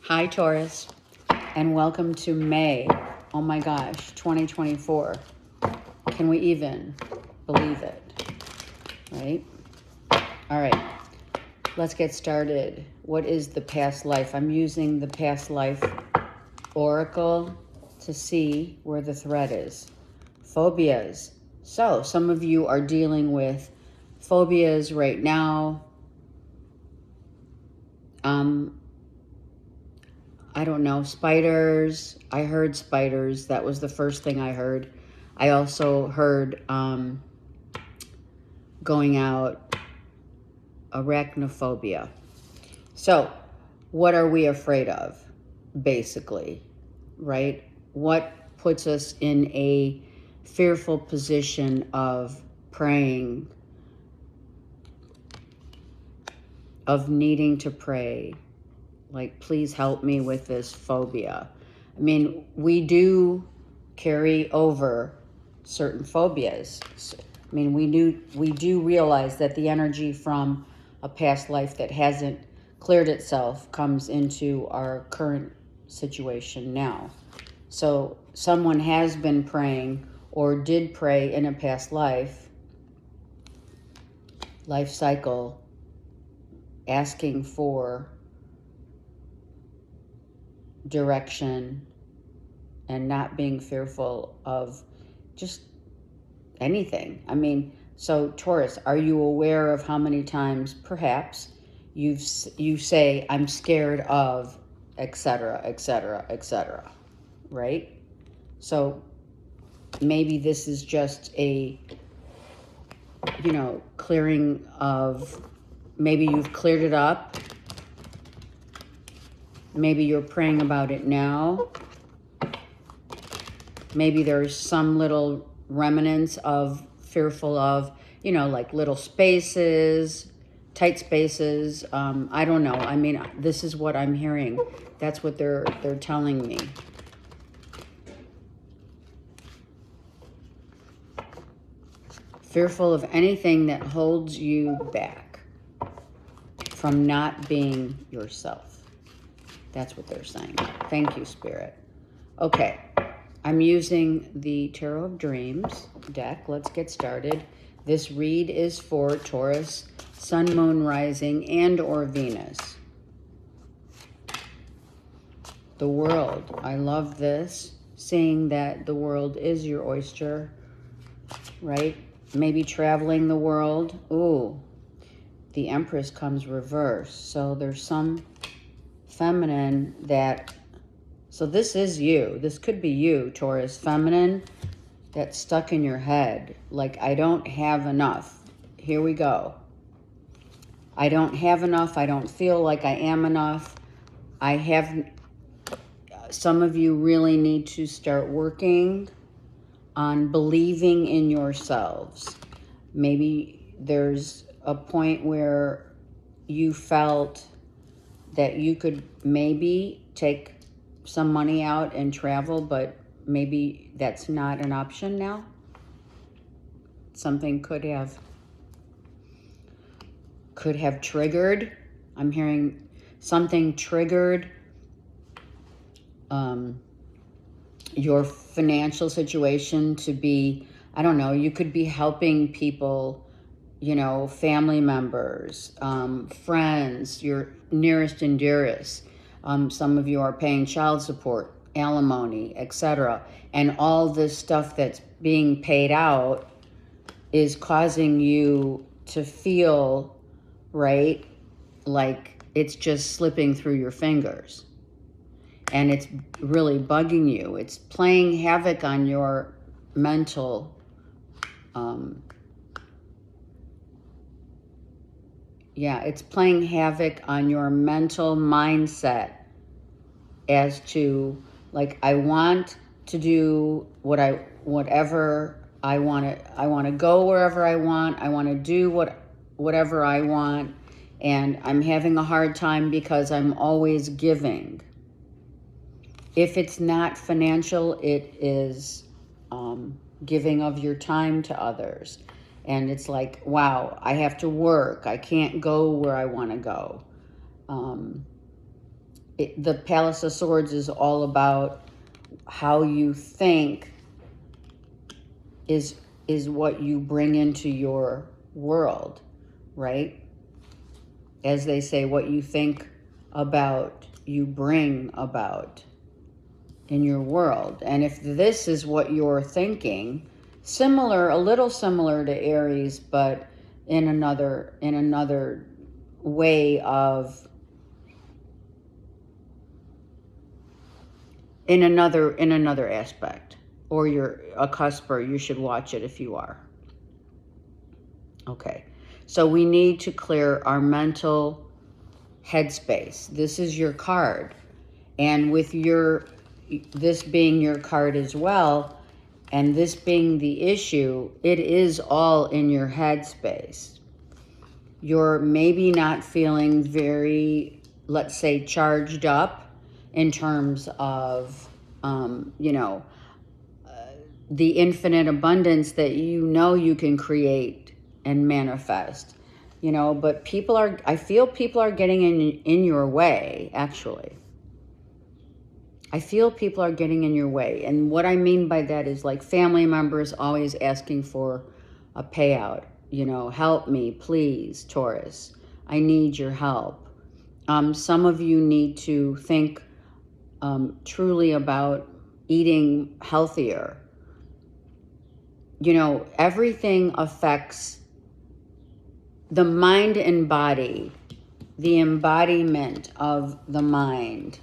Hi, Taurus, and welcome to May. Oh my gosh, 2024. Can we even believe it? Right? All right, let's get started. What is the past life? I'm using the past life oracle to see where the thread is. Phobias. So, some of you are dealing with phobias right now. I don't know, spiders. I heard spiders. That was the first thing I heard. I also heard going out, arachnophobia. So, what are we afraid of, basically, right? What puts us in a fearful position of praying, of needing to pray? Like, please help me with this phobia. I mean, we do carry over certain phobias. I mean, we do realize that the energy from a past life that hasn't cleared itself comes into our current situation now. So someone has been praying or did pray in a past life cycle, asking for direction and not being fearful of just anything. I mean, so Taurus, are you aware of how many times perhaps you say, I'm scared of, etc., etc., etc., right? So maybe this is just a, clearing of, maybe you've cleared it up. Maybe you're praying about it now. Maybe there's some little remnants of fearful of, like little spaces, tight spaces. I don't know. I mean, this is what I'm hearing. That's what they're telling me. Fearful of anything that holds you back from not being yourself. That's what they're saying. Thank you, Spirit. Okay, I'm using the Tarot of Dreams deck. Let's get started. This read is for Taurus, Sun, Moon, Rising, and or Venus. The world. I love this. Seeing that the world is your oyster, right? Maybe traveling the world. Ooh, the Empress comes reversed. So there's some feminine that, so this is you. This could be you, Taurus, feminine, that's stuck in your head. Like, I don't have enough. Here we go. I don't have enough. I don't feel like I am enough. Some of you really need to start working on believing in yourselves. Maybe there's a point where you felt that you could maybe take some money out and travel, but maybe that's not an option now. Something could have triggered. I'm hearing something triggered your financial situation to be, I don't know, you could be helping people, family members, friends, your nearest and dearest. Some of you are paying child support, alimony, etc. And all this stuff that's being paid out is causing you to feel, right, like it's just slipping through your fingers. And it's really bugging you. It's playing havoc on your mental it's playing havoc on your mental mindset as to, like, I want to do whatever I want to. I want to go wherever I want. I want to do whatever I want, and I'm having a hard time because I'm always giving. If it's not financial, it is giving of your time to others. And it's like, wow, I have to work. I can't go where I want to go. the Palace of Swords is all about how you think is what you bring into your world, right? As they say, what you think about, you bring about in your world. And if this is what you're thinking, a little similar to Aries, but in another way of, in another aspect, or you're a cusper, you should watch it if you are. Okay, so we need to clear our mental headspace. This is your card, and with this being your card as well, and this being the issue, it is all in your headspace. You're maybe not feeling very, let's say, charged up in terms of, the infinite abundance that you can create and manifest, but I feel people are getting in your way, actually. I feel people are getting in your way. And what I mean by that is like family members always asking for a payout. Help me, please, Taurus. I need your help. Some of you need to think truly about eating healthier. Everything affects the mind and body, the embodiment of the mind,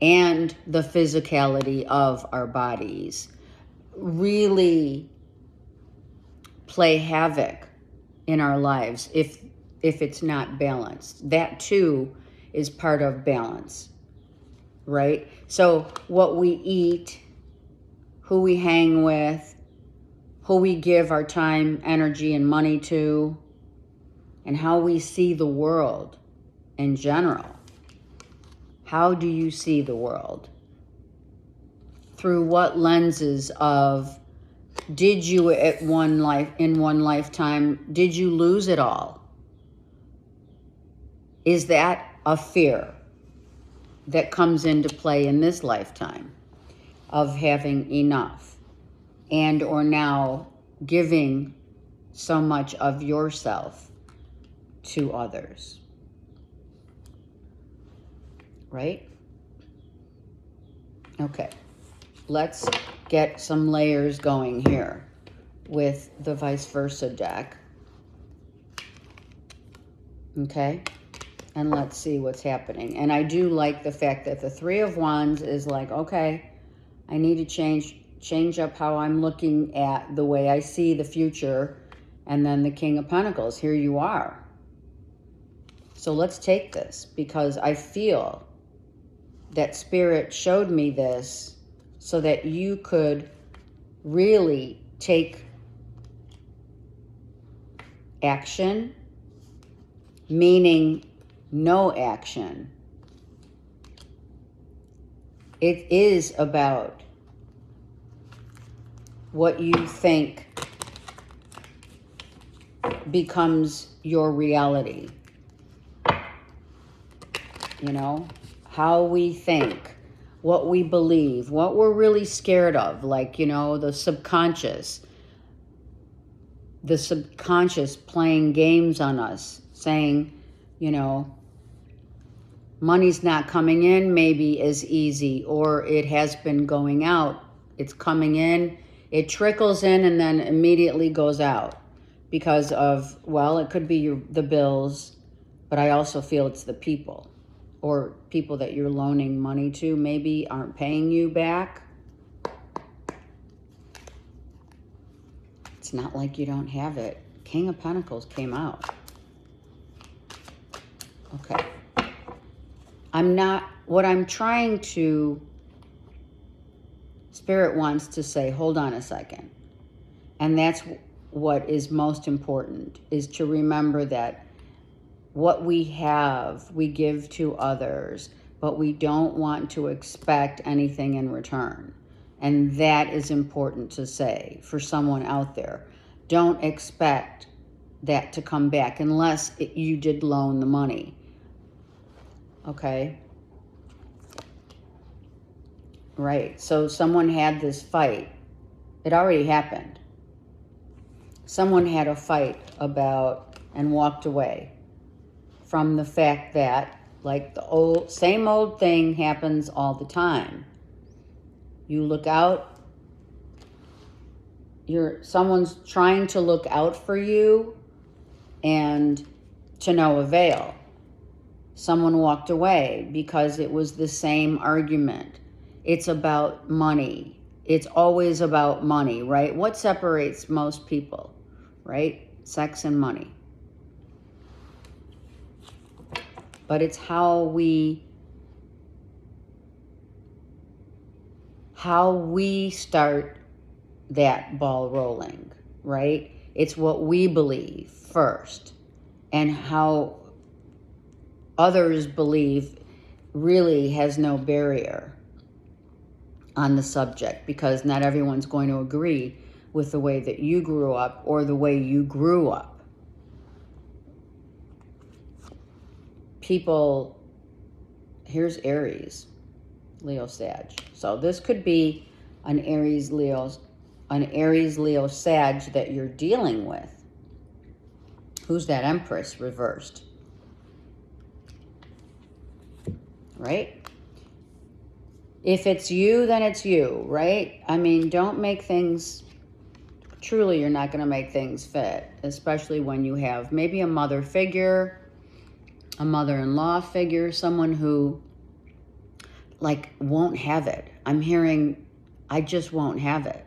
and the physicality of our bodies really play havoc in our lives if it's not balanced. That too is part of balance, right? So what we eat, who we hang with, who we give our time, energy, and money to, and how we see the world in general. How do you see the world? Through what lenses of, did you in one lifetime, did you lose it all? Is that a fear that comes into play in this lifetime of having enough and or now giving so much of yourself to others? Right? Okay, let's get some layers going here with the vice versa deck. Okay, and let's see what's happening. And I do like the fact that the Three of Wands is like, okay, I need to change up how I'm looking at the way I see the future. And then the King of Pentacles, here you are. So let's take this, because I feel that Spirit showed me this so that you could really take action, meaning no action. It is about what you think becomes your reality. How we think, what we believe, what we're really scared of, like, the subconscious playing games on us, saying, money's not coming in maybe as easy, or it has been going out. It's coming in, it trickles in and then immediately goes out because of, well, it could be the bills, but I also feel it's the people. Or people that you're loaning money to maybe aren't paying you back. It's not like you don't have it. King of Pentacles came out. Okay. Spirit wants to say, hold on a second. And that's what is most important, is to remember that what we have, we give to others, but we don't want to expect anything in return. And that is important to say for someone out there. Don't expect that to come back unless you did loan the money. Okay? right? So someone had this fight. It already happened. Someone had a fight about and walked away from the fact that, like, the same old thing happens all the time. You look out, someone's trying to look out for you, and to no avail. Someone walked away because it was the same argument. It's about money. It's always about money, right? What separates most people, right? Sex and money. But it's how we start that ball rolling, right? It's what we believe first, and how others believe really has no barrier on the subject, because not everyone's going to agree with the way that you grew up or the way you grew up. People, here's Aries, Leo, Sag. So this could be an Aries, Leo, Sag that you're dealing with. Who's that Empress reversed? Right? If it's you, then it's you, right? I mean, don't make things, truly you're not going to make things fit, especially when you have maybe a mother figure, a mother-in-law figure, someone who, like, won't have it. I'm hearing, I just won't have it.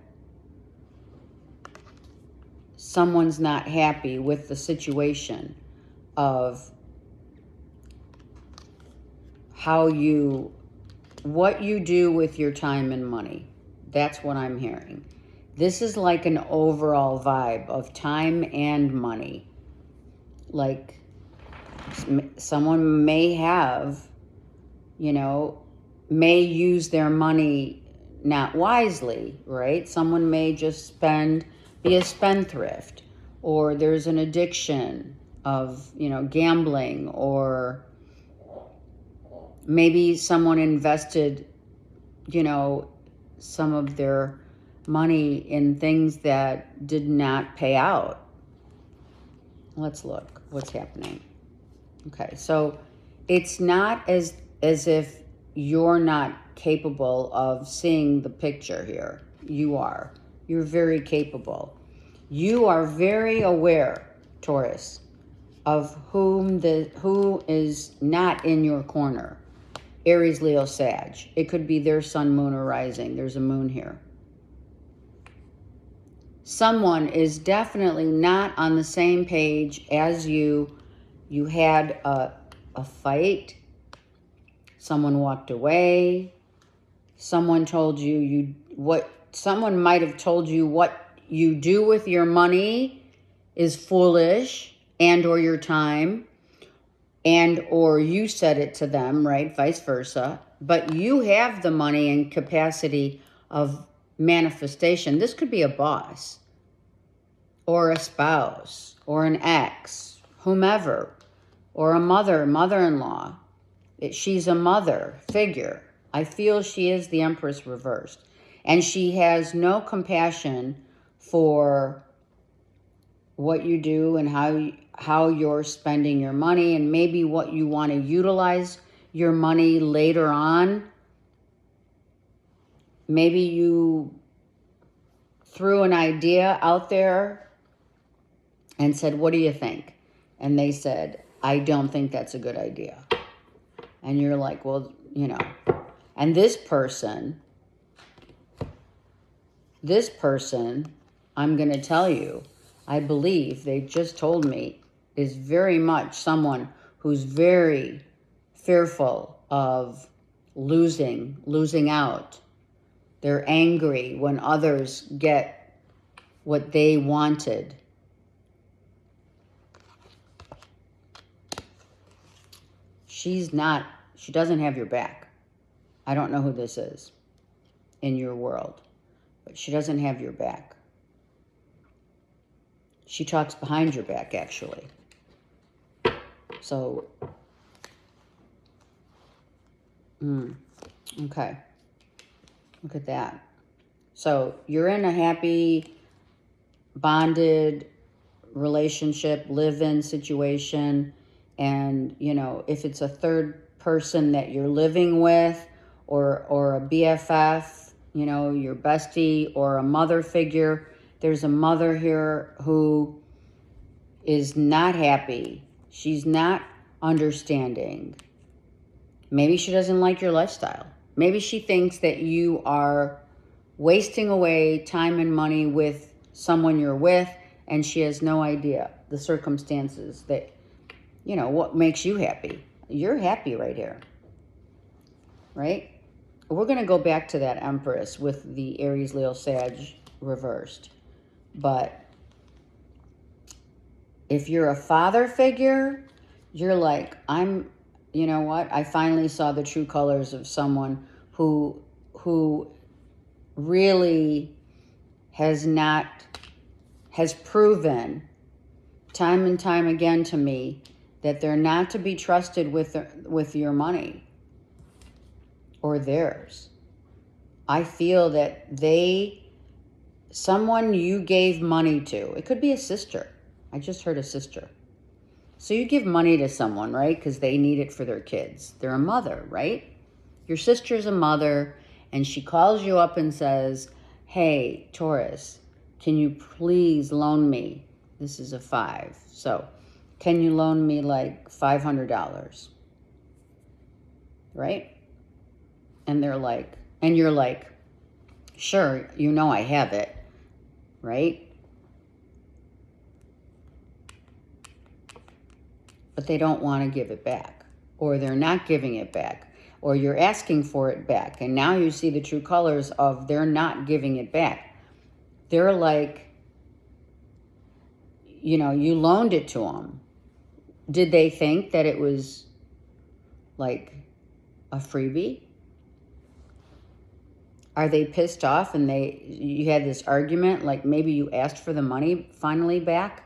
Someone's not happy with the situation of what you do with your time and money. That's what I'm hearing. This is like an overall vibe of time and money. Like, someone may have, may use their money not wisely, right? Someone may just be a spendthrift, or there's an addiction of, gambling, or maybe someone invested, some of their money in things that did not pay out. Let's look what's happening. Okay, so it's not as if you're not capable of seeing the picture here. You are. You're very capable. You are very aware, Taurus, of who is not in your corner. Aries, Leo, Sag. It could be their sun, moon, or rising. There's a moon here. Someone is definitely not on the same page as you. You had a fight. Someone walked away. Someone told someone might have told you what you do with your money is foolish, and or your time, and or you said it to them, right? Vice versa. But you have the money and capacity of manifestation. This could be a boss or a spouse or an ex, whomever, or a mother-in-law. She's a mother figure. I feel she is the Empress reversed. And she has no compassion for what you do and how you're spending your money, and maybe what you want to utilize your money later on. Maybe you threw an idea out there and said, what do you think? And they said, I don't think that's a good idea. And you're like, well, and this person, I'm going to tell you, I believe they just told me, is very much someone who's very fearful of losing out. They're angry when others get what they wanted. She doesn't have your back. I don't know who this is in your world, but she doesn't have your back. She talks behind your back, actually. So, okay. Look at that. So you're in a happy, bonded relationship, live-in situation. And, you know, if it's a third person that you're living with, or a BFF, you know, your bestie, or a mother figure, there's a mother here who is not happy. She's not understanding. Maybe she doesn't like your lifestyle. Maybe she thinks that you are wasting away time and money with someone you're with, and she has no idea the circumstances that, you know, what makes you happy. You're happy right here, right? We're going to go back to that Empress with the Aries, Leo, Sag reversed. But if you're a father figure, you're like, you know what? I finally saw the true colors of someone who really has proven time and time again to me that they're not to be trusted with your money or theirs. I feel that someone you gave money to, it could be a sister. I just heard a sister. So you give money to someone, right? Because they need it for their kids. They're a mother, right? Your sister's a mother, and she calls you up and says, hey, Taurus, can you please loan me? This is a 5. So can you loan me like $500? Right? And they're like, and you're like, sure, you know I have it, right? But they don't want to give it back, or they're not giving it back, or you're asking for it back. And now you see the true colors of they're not giving it back. They're like, you know, you loaned it to them. Did they think that it was like a freebie? Are they pissed off and you had this argument, like maybe you asked for the money finally back,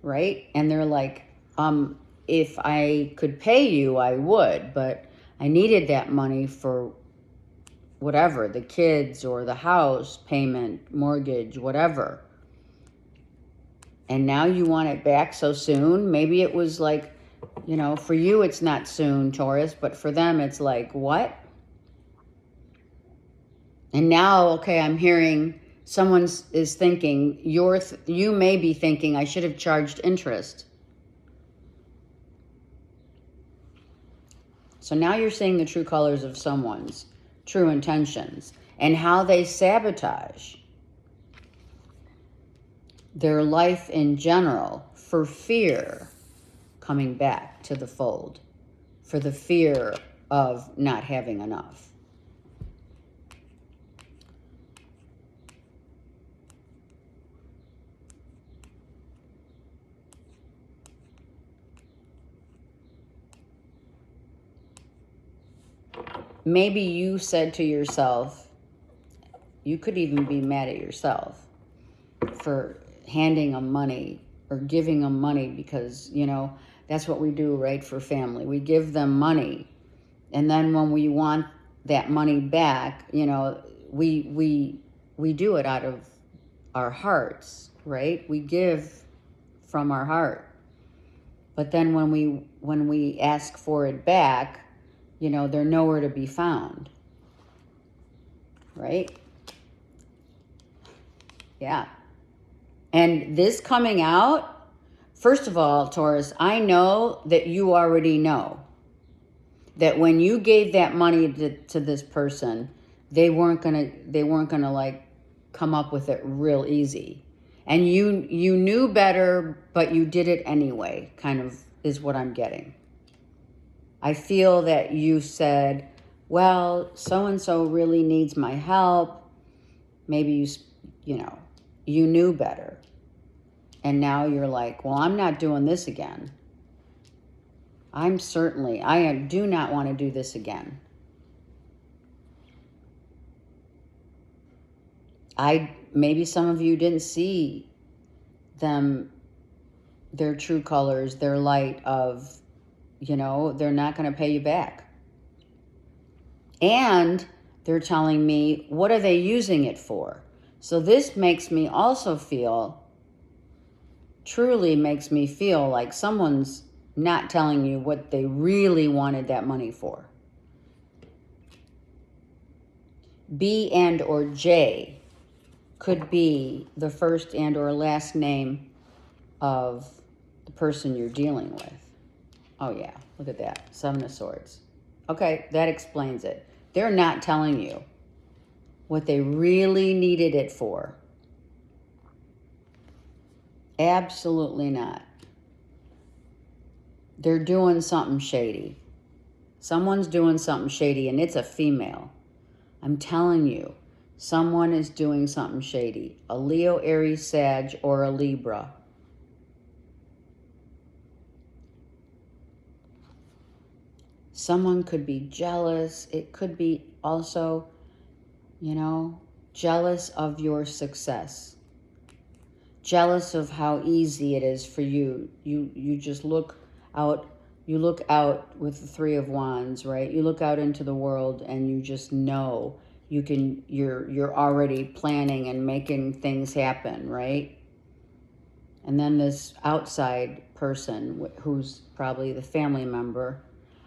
right? And they're like, if I could pay you, I would, but I needed that money for whatever, the kids or the house payment, mortgage, whatever. And now you want it back so soon? Maybe it was like, you know, for you it's not soon, Taurus, but for them it's like, what? And now, okay, I'm hearing someone is thinking, you may be thinking, I should have charged interest. So now you're seeing the true colors of someone's true intentions and how they sabotage their life in general for fear coming back to the fold, for the fear of not having enough. Maybe you said to yourself, you could even be mad at yourself for handing them money or giving them money because, you know, that's what we do, right, for family. We give them money. And then when we want that money back, you know, we do it out of our hearts, right? We give from our heart. But then when we ask for it back, you know, they're nowhere to be found, right? Yeah. And this coming out, first of all, Taurus, I know that you already know that when you gave that money to this person, they weren't gonna like come up with it real easy. And you knew better, but you did it anyway, kind of is what I'm getting. I feel that you said, well, so-and-so really needs my help. Maybe you knew better. And now you're like, well, I'm not doing this again. I do not want to do this again. Maybe some of you didn't see their true colors, their light of, you know, they're not going to pay you back. And They're telling me, what are they using it for? So this makes me also feel, truly makes me feel like someone's not telling you what they really wanted that money for. B and or J could be the first and or last name of the person you're dealing with. Oh yeah, look at that, 7 of Swords. Okay, that explains it. They're not telling you what they really needed it for. Absolutely not. They're doing something shady. Someone's doing something shady, and it's a female. I'm telling you, someone is doing something shady. A Leo, Aries, Sag, or a Libra. Someone could be jealous. It could be also, jealous of your success. Jealous of how easy it is for you. You just look out. You look out with the 3 of Wands, right? You look out into the world and you just know you're already planning and making things happen, right? And then this outside person who's probably the family member.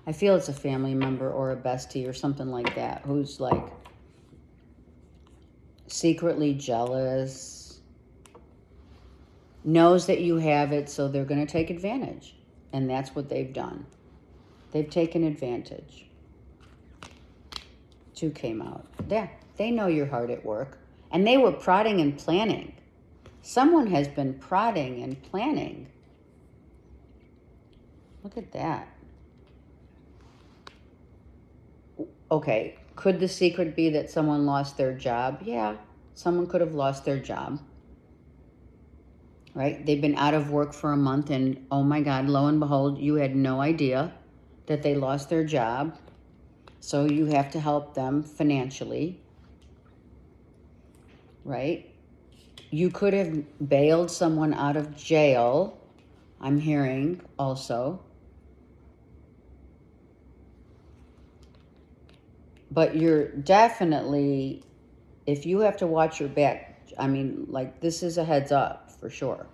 I feel it's a family member or a bestie or something like that, who's like secretly jealous, knows that you have it, so they're going to take advantage. And that's what they've done. They've taken advantage. 2 came out. Yeah, they know you're hard at work. And they were prodding and planning. Someone has been prodding and planning. Look at that. Okay, could the secret be that someone lost their job? Yeah, someone could have lost their job. Right? They've been out of work for a month, and oh my God, lo and behold, you had no idea that they lost their job. So you have to help them financially. Right? You could have bailed someone out of jail, I'm hearing also. But you're definitely, if you have to watch your back, I mean, like, this is a heads up for sure.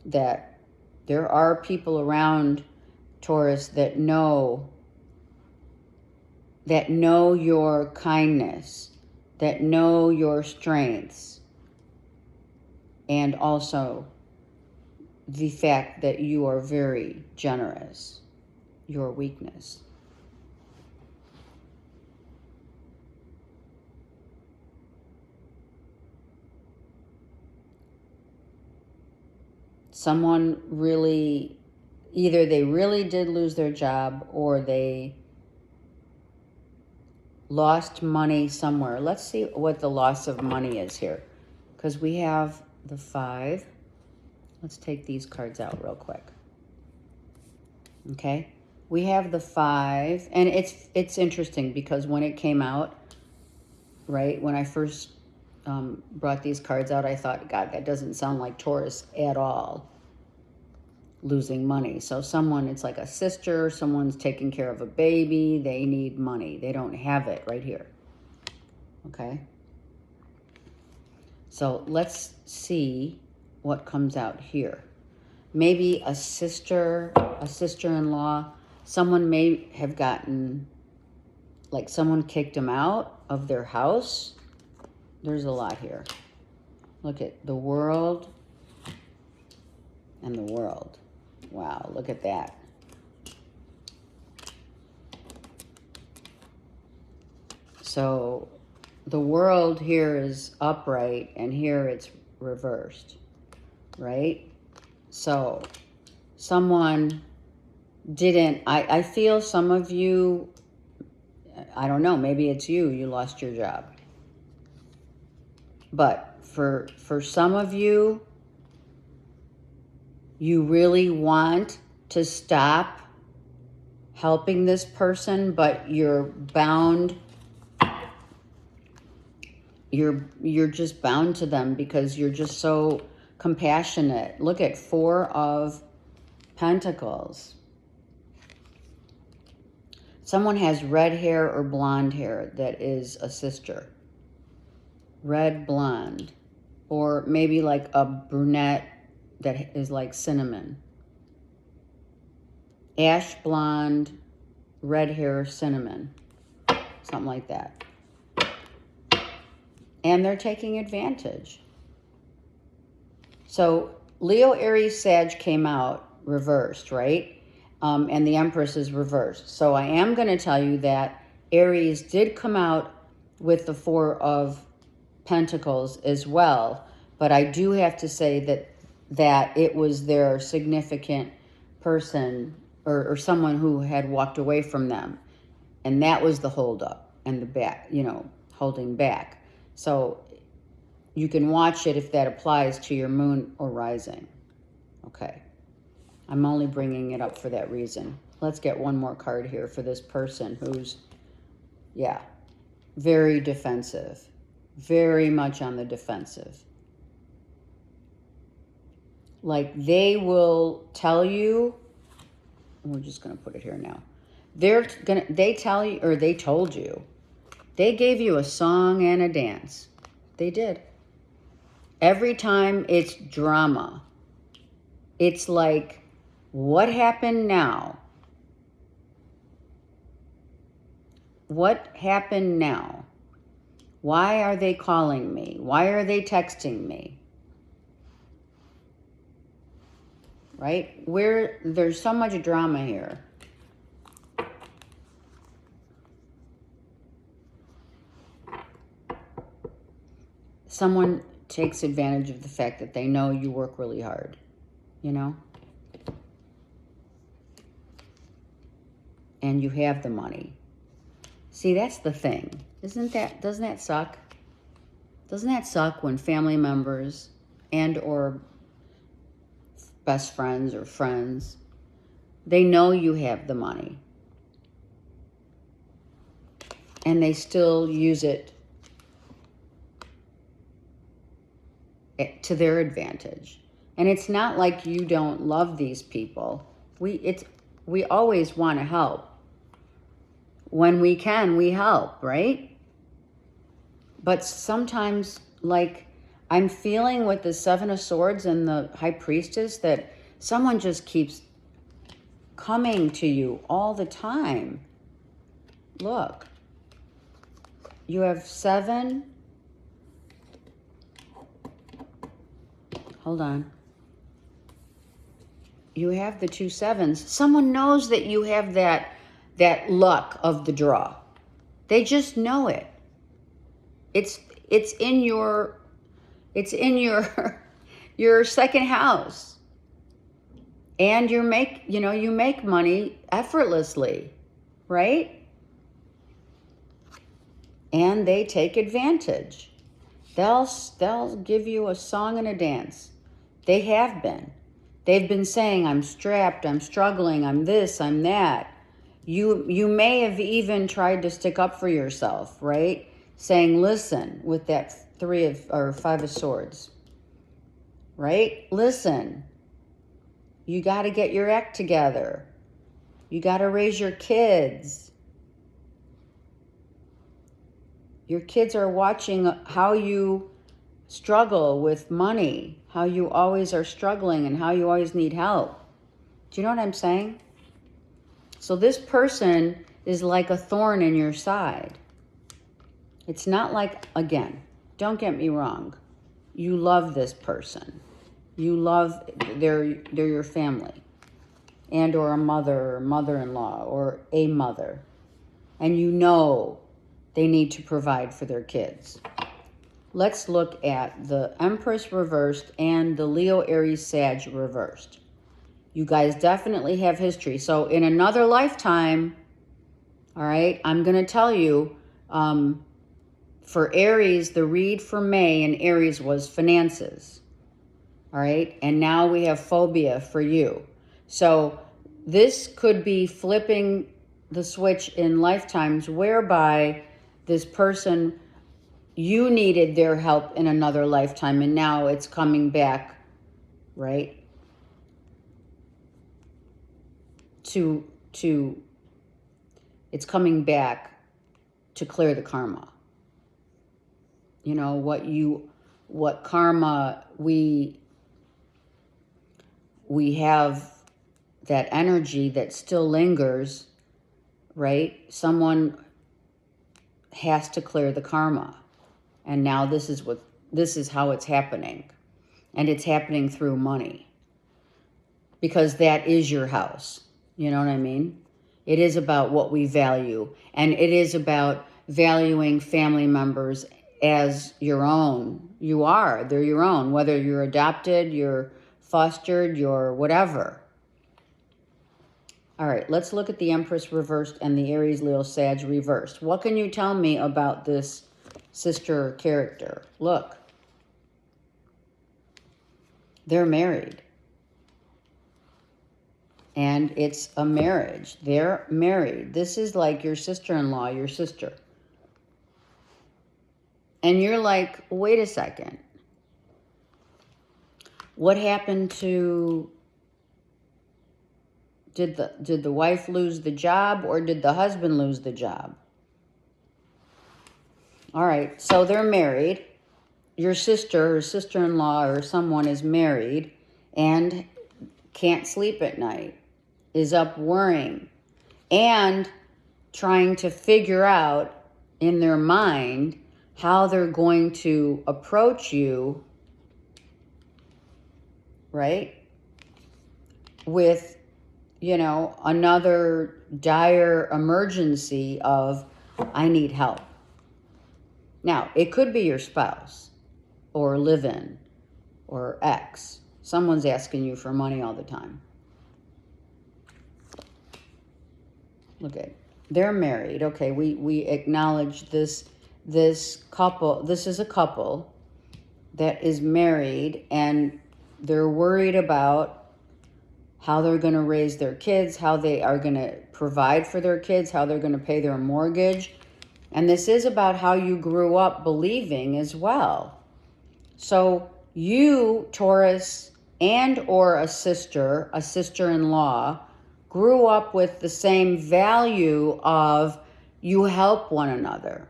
That there are people around, Taurus, that know your kindness, that know your strengths, and also the fact that you are very generous, your weakness. Someone really, either they really did lose their job or they lost money somewhere. Let's see what the loss of money is here. Because we have the 5. Let's take these cards out real quick. Okay? We have the 5. And it's interesting because when it came out, right, when I first brought these cards out, I thought, God, that doesn't sound like Taurus at all, losing money. So someone, it's like a sister, someone's taking care of a baby, they need money. They don't have it right here. Okay? So let's see what comes out here. Maybe a sister-in-law, someone may have gotten, like someone kicked them out of their house. There's a lot here. Look at the World and the World. Wow, look at that. So the World here is upright and here it's reversed, right? So someone didn't, I feel some of you, I don't know, maybe it's you lost your job. But for some of you, you really want to stop helping this person, but you're bound, you're just bound to them because you're just so compassionate. Look at 4 of Pentacles. Someone has red hair or blonde hair that is a sister. Red, blonde. Or maybe like a brunette that is like cinnamon. Ash blonde, red hair, cinnamon. Something like that. And they're taking advantage. So Leo, Aries, Sag came out reversed, right? And the Empress is reversed. So I am going to tell you that Aries did come out with the Four of Pentacles as well. But I do have to say that it was their significant person or someone who had walked away from them. And that was the holdup and the back, holding back. So you can watch it if that applies to your moon or rising. Okay. I'm only bringing it up for that reason. Let's get one more card here for this person who's, very defensive. Very much on the defensive. Like they will tell you, we're just going to put it here now. They tell you, or they told you, they gave you a song and a dance. They did. Every time it's drama. It's like, what happened now? What happened now? Why are they calling me? Why are they texting me? Right? There's so much drama here. Someone takes advantage of the fact that they know you work really hard, and you have the money. See, that's the thing. Doesn't that suck? Doesn't that suck when family members and or best friends or friends, they know you have the money and they still use it to their advantage. And it's not like you don't love these people. We always want to help. When we can, we help, right? But sometimes, like, I'm feeling with the Seven of Swords and the High Priestess that someone just keeps coming to you all the time. Look. You have 7. Hold on. You have the 2 7s. Someone knows that you have that luck of the draw. They just know it. It's in your your second house. And you make money effortlessly, right? And they take advantage. They'll give you a song and a dance. They have been. They've been saying, I'm strapped, I'm struggling, I'm this, I'm that. You may have even tried to stick up for yourself, right? Saying, listen, with that 5 of Swords, right? Listen, you got to get your act together. You got to raise your kids. Your kids are watching how you struggle with money, how you always are struggling and how you always need help. Do you know what I'm saying? So this person is like a thorn in your side. It's not like, again, don't get me wrong. You love this person. You love, they're your family. And or a mother or mother-in-law or a mother. And you know they need to provide for their kids. Let's look at the Empress reversed and the Leo, Aries, Sag reversed. You guys definitely have history. So in another lifetime, all right, I'm going to tell you, for Aries, the read for May in Aries was finances. All right, and now we have phobia for you. So this could be flipping the switch in lifetimes whereby this person, you needed their help in another lifetime and now it's coming back, right? It's coming back to clear the karma. You know, what karma we have, that energy that still lingers, right? Someone has to clear the karma. And now this is how it's happening. And it's happening through money. Because that is your house. You know what I mean? It is about what we value. And it is about valuing family members as your own. They're your own. Whether you're adopted, you're fostered, you're whatever. All right, let's look at the Empress reversed and the Aries, Leo, Sag reversed. What can you tell me about this sister character? Look. They're married. And it's a marriage. They're married. This is like your sister-in-law, your sister. And you're like, wait a second. What happened to... Did the wife lose the job, or did the husband lose the job? All right, so they're married. Your sister or sister-in-law or someone is married and can't sleep at night, is up worrying, and trying to figure out in their mind how they're going to approach you, right? With, you know, another dire emergency of, I need help. Now, it could be your spouse or live-in or ex. Someone's asking you for money all the time. Look at, they're married. Okay, we acknowledge this couple. This is a couple that is married, and they're worried about how they're going to raise their kids, how they are going to provide for their kids, how they're going to pay their mortgage. And this is about how you grew up believing as well. So you, Taurus, and or a sister-in-law, grew up with the same value of you help one another.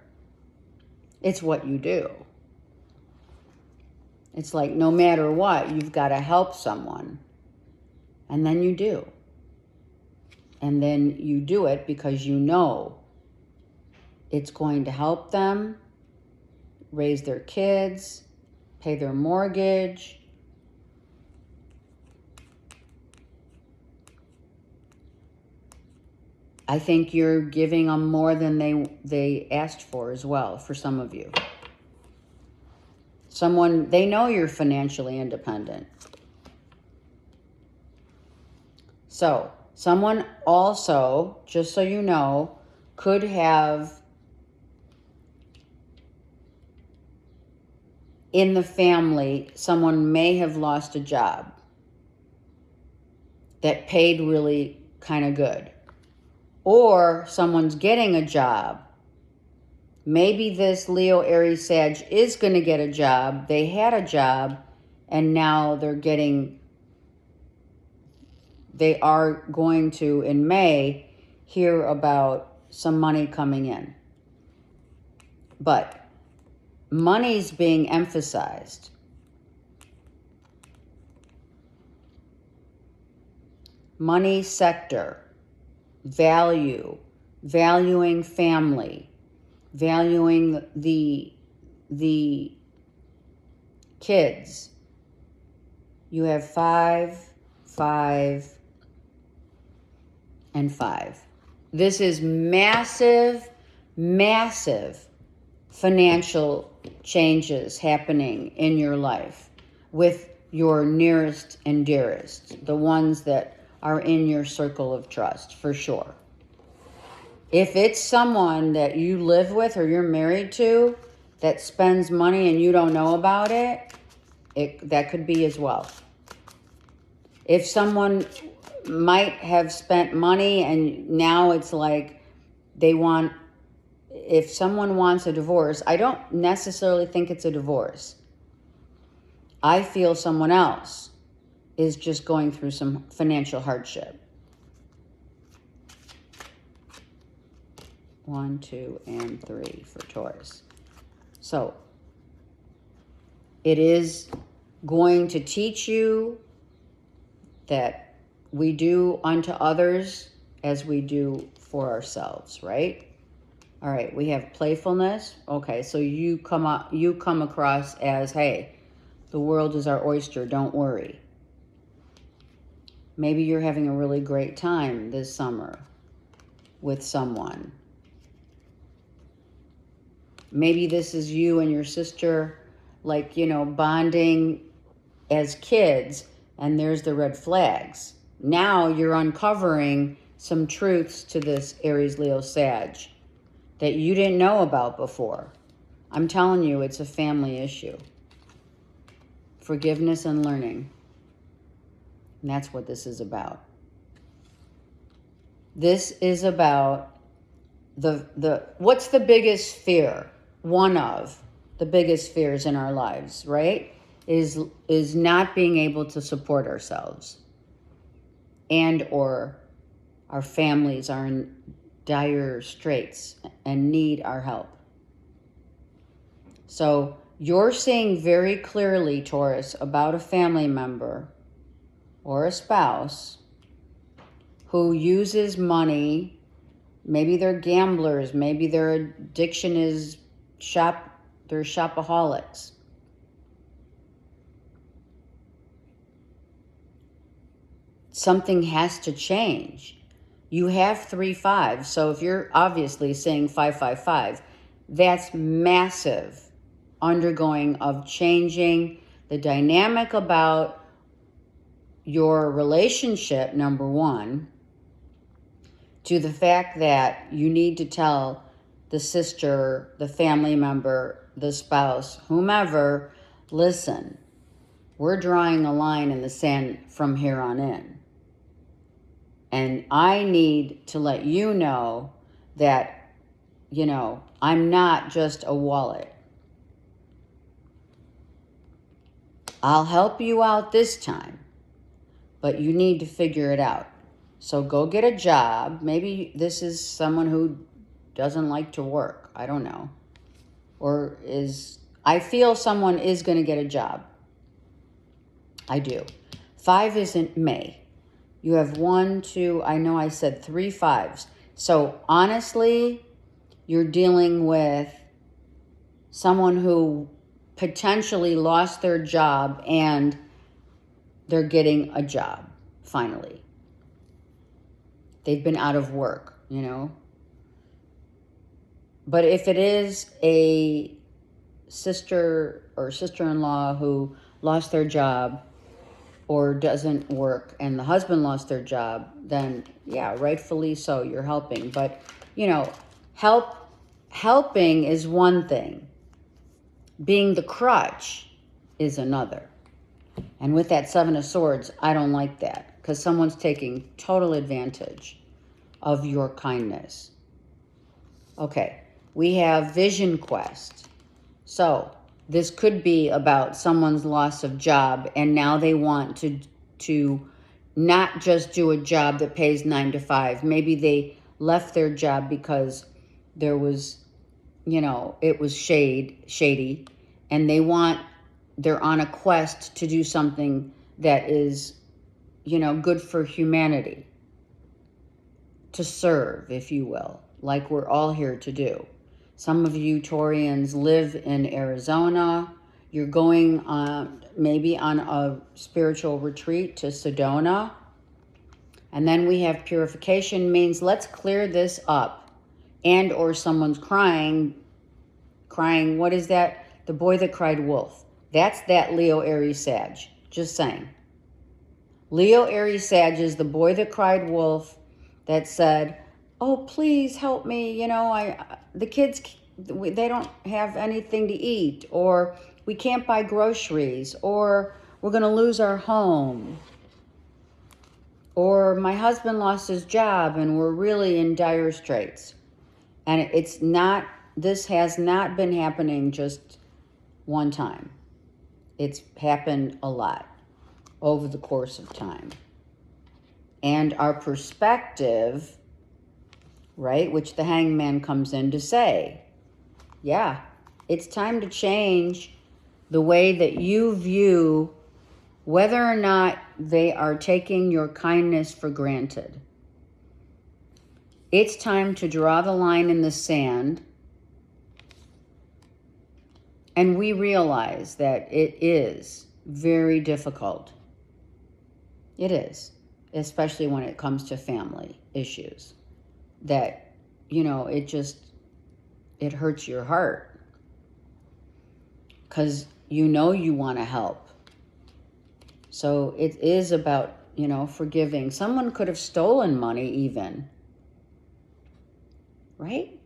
It's what you do. It's like no matter what, you've got to help someone. And then you do. And then you do it because you know it's going to help them raise their kids, pay their mortgage. I think you're giving them more than they asked for as well, for some of you. They know you're financially independent. So, someone also, just so you know, could have in the family, someone may have lost a job that paid really kind of good. Or someone's getting a job. Maybe this Leo, Aries, Sag is going to get a job. They had a job, and now they are going to, in May, hear about some money coming in. But money's being emphasized. Money sector, value, valuing family, valuing the kids. You have 5, 5, and 5. This is massive, massive financial changes happening in your life with your nearest and dearest, the ones that are in your circle of trust, for sure. If it's someone that you live with or you're married to that spends money and you don't know about it, that could be as well. If someone might have spent money and now it's like if someone wants a divorce, I don't necessarily think it's a divorce. I feel someone else is just going through some financial hardship. 1, 2, and 3 for Taurus. So it is going to teach you that we do unto others as we do for ourselves, right? All right, we have playfulness. Okay, so you come across as, hey, the world is our oyster, don't worry. Maybe you're having a really great time this summer with someone. Maybe this is you and your sister, like, bonding as kids, and there's the red flags. Now you're uncovering some truths to this Aries, Leo, Sag that you didn't know about before. I'm telling you, it's a family issue. Forgiveness and learning. And that's what this is about. This is about what's the biggest fear? One of the biggest fears in our lives, right? Is not being able to support ourselves, and or our families are in dire straits and need our help. So you're saying very clearly, Taurus, about a family member or a spouse who uses money. Maybe they're gamblers, maybe their addiction is they're shopaholics. Something has to change. You have 3 5s, so if you're obviously saying 5 5 5, that's massive undergoing of changing the dynamic about your relationship, number one, to the fact that you need to tell the sister, the family member, the spouse, whomever, listen, we're drawing a line in the sand from here on in. And I need to let you know that, I'm not just a wallet. I'll help you out this time, but you need to figure it out. So go get a job. Maybe this is someone who doesn't like to work. I don't know. I feel someone is going to get a job. I do. 5 isn't May. You have 1, 2, I know I said 3 5s. So honestly, you're dealing with someone who potentially lost their job and they're getting a job, finally. They've been out of work, But if it is a sister or sister-in-law who lost their job or doesn't work and the husband lost their job, then yeah, rightfully so, you're helping. But, helping is one thing. Being the crutch is another. And with that 7 of Swords, I don't like that because someone's taking total advantage of your kindness. Okay, we have Vision Quest. So this could be about someone's loss of job, and now they want to not just do a job that pays 9 to 5. Maybe they left their job because there was, it was shady, and they're on a quest to do something that is, good for humanity, to serve, if you will, like we're all here to do. Some of you Taurians live in Arizona. You're going maybe on a spiritual retreat to Sedona. And then we have purification, means let's clear this up. And or someone's crying, what is that? The boy that cried wolf. That's that Leo, Aries, Sag. Just saying. Leo, Aries, Sag is the boy that cried wolf that said, oh, please help me. The kids, they don't have anything to eat, or we can't buy groceries, or we're going to lose our home, or my husband lost his job and we're really in dire straits. And this has not been happening just one time. It's happened a lot over the course of time. And our perspective right? Which the hangman comes in to say, yeah, it's time to change the way that you view whether or not they are taking your kindness for granted. It's time to draw the line in the sand. And we realize that it is very difficult. It is, especially when it comes to family issues. That, it hurts your heart. Because you want to help. So it is about, forgiving. Someone could have stolen money even. Right?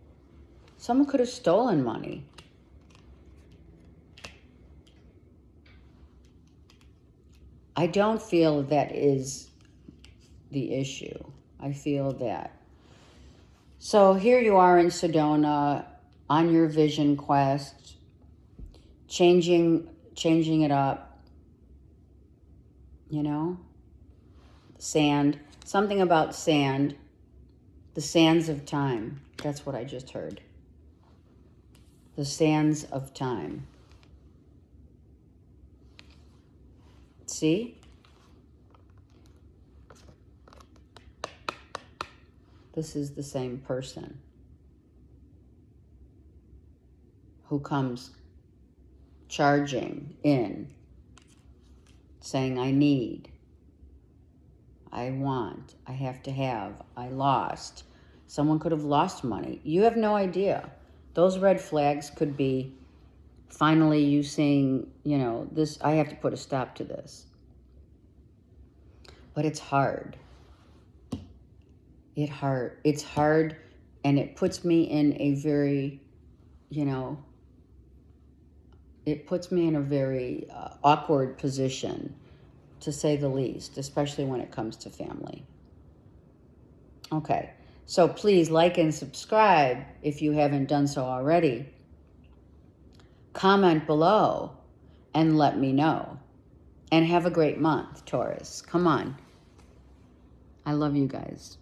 Someone could have stolen money. I don't feel that is the issue. I feel that. So here you are in Sedona on your vision quest, changing it up, sand, something about sand, the sands of time. That's what I just heard. The sands of time. See? This is the same person who comes charging in, saying, I need, I want, I have to have, I lost. Someone could have lost money. You have no idea. Those red flags could be finally you saying, this, I have to put a stop to this. But it's hard. It's hard, and it puts me in a very, it puts me in a very awkward position, to say the least, especially when it comes to family. Okay, so please like and subscribe if you haven't done so already. Comment below and let me know. And have a great month, Taurus. Come on. I love you guys.